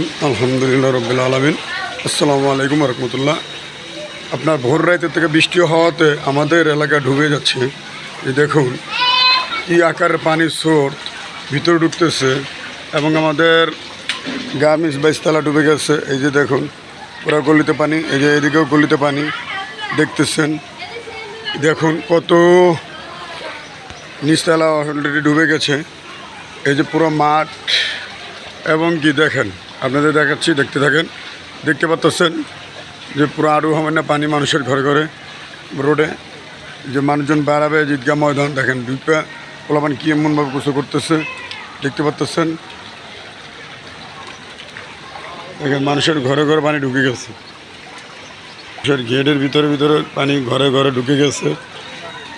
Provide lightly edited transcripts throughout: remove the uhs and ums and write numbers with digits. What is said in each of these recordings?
রহিম আলহামদুলিল্লাহ রব্বিল আলামিন। আসসালামু আলাইকুম রহমতুল্লাহ। আপনার ভোর রাতের থেকে বৃষ্টি হওয়াতে আমাদের এলাকা ডুবে যাচ্ছে। এই দেখুন কি আকারের পানির স্রোত ভিতরে ঢুকতেছে এবং আমাদের গার্মেন্টস বাইশতলা ডুবে গেছে। এই যে দেখুন পুরো গলিতে পানি, এই যে এদিকেও গলিতে পানি দেখতেছেন। দেখুন কত নিচতলা অলরেডি ডুবে গেছে। এই যে পুরো মাঠ এবং কি দেখেন, আপনাদের দেখাচ্ছি, দেখতে থাকেন। দেখতে পাচ্ছেন যে পুরো আরও হবে না পানি মানুষের ঘরে ঘরে রোডে, যে মানুষজন বেড়াবে ঈদগাহ ময়দান। দেখেন দুইটা পোলাপান কী এমনভাবে গোসল করতেছে দেখতে পাচ্ছেন। দেখেন মানুষের ঘরে ঘরে পানি ঢুকে গেছে, মানুষের গেটের ভিতরে ভিতরে পানি ঘরে ঘরে ঢুকে গেছে।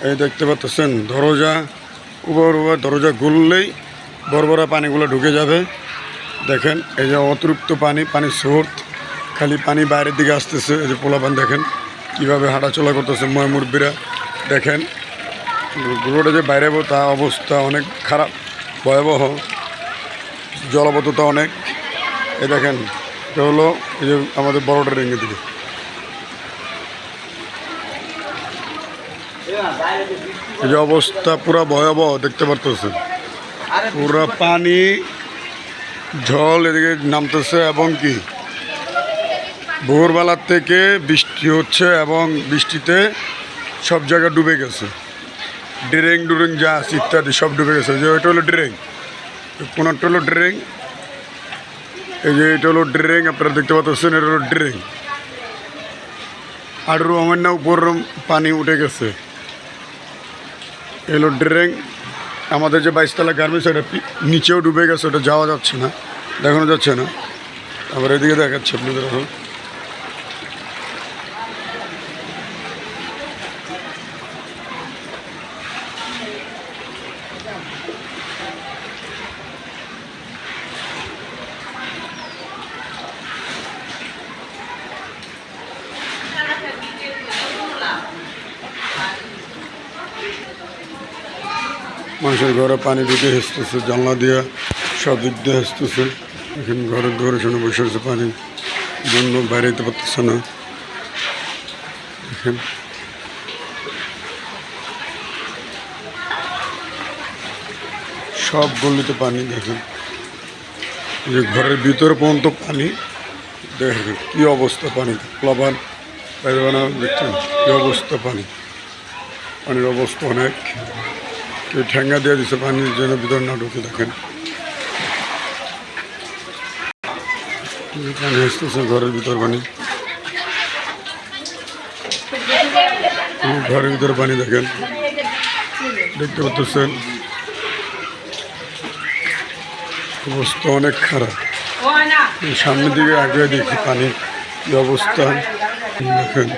এই দেখতে পাচ্ছেন দরজা উবর দরজা খুললেই বড় বড় পানিগুলো ঢুকে যাবে। দেখেন এই যে অতিরিক্ত পানির স্রোত, খালি পানি বাইরের দিকে আসতেছে। এই যে পোলাপান দেখেন কীভাবে হাঁটাচলা করতেছে মুরব্বীরা। দেখেন রোডে যে বাইরে তা অবস্থা অনেক খারাপ, ভয়াবহ, জলাবদ্ধতা অনেক। এই দেখেন এটা হলো এই যে আমাদের বড়টা রেঙ্গের দিকে। এই যে অবস্থা পুরো ভয়াবহ দেখতে পারতেছেন, পুরো পানি জল এদিকে নামতেছে এবং কি ভোরবেলার থেকে বৃষ্টি হচ্ছে এবং বৃষ্টিতে সব জায়গা ডুবে গেছে। ড্রেন ডুরেং যা আছে ইত্যাদি সব ডুবে গেছে। যে এটা হলো ড্রেন, কোনটা হলো ড্রেন, এই যে এটা হলো ড্রেন, আপনারা দেখতে পাচ্ছেন এটা হলো ড্রেন। আরও আমার না উপর পানি উঠে গেছে। এলো ড্রেন। আমাদের যে বাইশতলা গার্মেন্টস এটা নিচেও ডুবে গেছে, ওটা যাওয়া যাচ্ছে না, দেখানো যাচ্ছে না। আবার এদিকে দেখাচ্ছে আপনাদের এখন। মানুষের ঘরে পানি ঢুকে হেসতেছে, জানলা দিয়ে সব দিক দিয়ে হেসতেছে। এখন ঘরের ঘরে শুনে বসে আছে, পানির জন্য বাইরে যেতে পারতেছে না। দেখেন সব গলিতে পানি। দেখেন যে ঘরের ভিতরে পর্যন্ত পানি। দেখেন কী অবস্থা পানি, প্লাবান বাইরে বানানো দেখছেন কী অবস্থা পানির অবস্থা অনেক। কেউ ঠেঙ্গা দিয়ে দিচ্ছে পানির জন্য ভিতর না ঢুকে। দেখেন পানি আসতেছে ঘরের ভিতর পানি, ঘরের ভিতরে পানি। দেখেন দেখতে পাচ্ছেন অবস্থা অনেক খারাপ। সামনের দিকে আগে দেখি পানির কি অবস্থা। দেখেন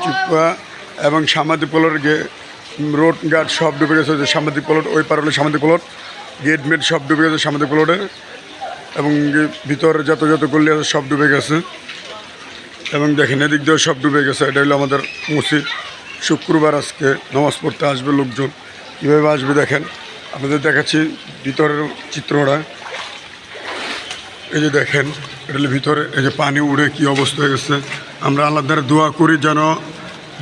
চিপা এবং সামাদি পোলর রোড গার্ড সব ডুবে গেছে। যে সামাদি পোলট ওই পার হলো সামাদি পোলট, গেট মেট সব ডুবে গেছে সামাদি পোলটের, এবং ভিতরে যত গলি আছে সব ডুবে গেছে। এবং দেখেন এদিক দিয়েও সব ডুবে গেছে। এটা হলো আমাদের মসজিদ। শুক্রবার আজকে নামাজ পড়তে আসবে লোকজন, কীভাবে আসবে দেখেন আপনাদের দেখাচ্ছি ভিতরের চিত্রটা। এই যে দেখেন এটা হলো ভিতরে, এই যে পানি উড়ে কী অবস্থা হয়ে গেছে। আমরা আল্লাহর দ্বারা দোয়া করি যেন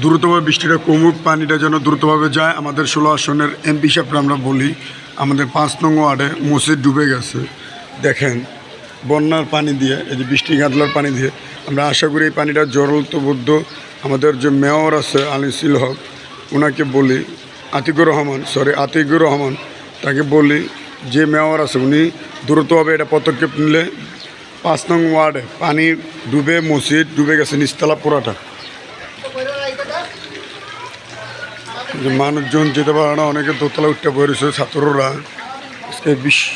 দ্রুতভাবে বৃষ্টিটা কমুক, পানিটা যেন দ্রুতভাবে যায়। আমাদের 16 আসনের এমপি সাহেবরা আমরা বলি আমাদের 5 নং ওয়ার্ডে মসজিদ ডুবে গেছে। দেখেন বন্যার পানি দিয়ে, এই যে বৃষ্টি গাদলার পানি দিয়ে, আমরা আশা করি এই পানিটা জলবদ্ধ। আমাদের যে মেয়র আছে আনিসুল হক, ওনাকে বলি, আতিকুর রহমান, তাকে বলি যে মেয়র আছে উনি দ্রুতভাবে এটা পদক্ষেপ নিলে 5 নং ওয়ার্ডে পানি ডুবে মসজিদ ডুবে গেছে নিচতলা পুরাটা। যে মানুষজন যেতে পারে না, অনেকে দোতলা উঠতে পড়েছে ছাত্ররা। আজকে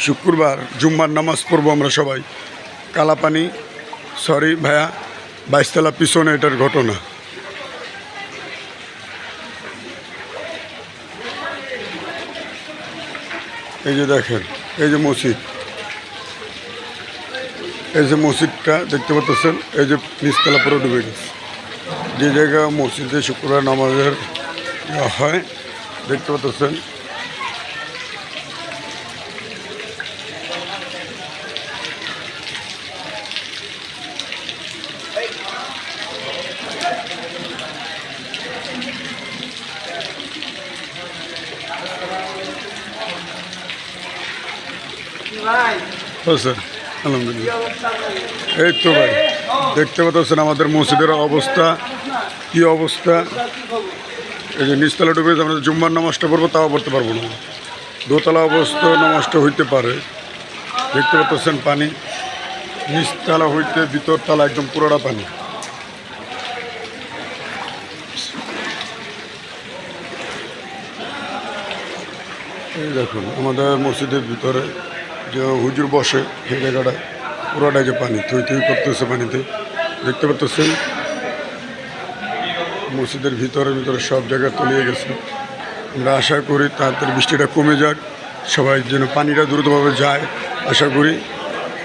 শুক্রবার জুম্মার নামাজ পড়বো আমরা সবাই। কালাপানি ভাইয়া বাইশতলা পিছনে এটার ঘটনা। এই যে দেখেন এই যে মসজিদ, এই যে মসজিদটা দেখতে পাচ্ছেন, এই যে নিচতলা পুরো ডুবে গেছে। যে জায়গায় মসজিদে শুক্রবার নামাজের হয় দেখতে পাচ্ছেন স্যার আলহামদুলিল্লাহ। এই তো ভাই দেখতে পাচ্ছেন আমাদের মসজিদের অবস্থা, কি অবস্থা। এই যে নিচতলা ডুবে গেছে, আমরা জুম্মার নামাজটা পড়বো তাও পড়তে পারবো না। দোতলা অবস্থা নষ্ট হইতে পারে। দেখতে পাচ্ছেন পানি, নিচতলা হইতে ভিতরতলা একদম পুরোটা পানি। এই দেখুন আমাদের মসজিদের ভিতরে যে হুজুর বসে সেই জায়গাটা পুরোটাই যে পানি, থই থই করতেছে পানিতে। দেখতে পাচ্ছেন মসজিদের ভিতরে সব জায়গায় তলিয়ে গেছে। আমরা আশা করি তাড়াতাড়ি বৃষ্টিটা কমে যাক, সবাই যেন পানিটা দ্রুতভাবে যায়। আশা করি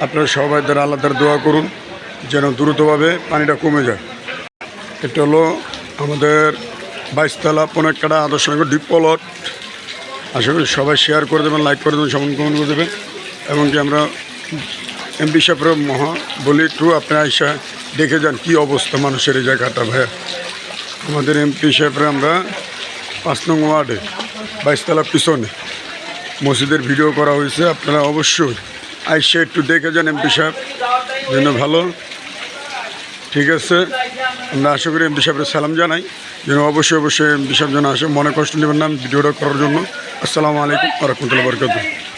আপনারা সবাই দ্বারা আল্লাহ দ্বারা দোয়া করুন যেন দ্রুতভাবে পানিটা কমে যায়। এটা হলো আমাদের 22 তলা পনেরকাটা আদর্শনগর ডিপ প্লট। আশা করি সবাই শেয়ার করে দেবেন, লাইক করে দেবেন, কমেন্ট করে দেবেন। এবং কি আমরা এমপি সাহেবের বলি একটু আপনারা আইসা দেখে যান কী অবস্থা মানুষের এই জায়গাটা। ভাইয়া আমাদের এমপি সাহেবরা আমরা 5 নং ওয়ার্ডে 22 তলার পিছনে মসজিদের ভিডিও করা হয়েছে। আপনারা অবশ্যই আইসা একটু দেখে যান এমপি সাহেব যেন ভালো। ঠিক আছে, আমরা আশা করি এমপি সাহেবের সালাম জানাই যেন অবশ্যই এমপি সাহেব যেন আসে, মনে কষ্ট নেবেন না ভিডিওটা করার জন্য। আসসালামু আলাইকুম ওয়া রাহমাতুল্লাহি ওয়া বারাকাতুহু।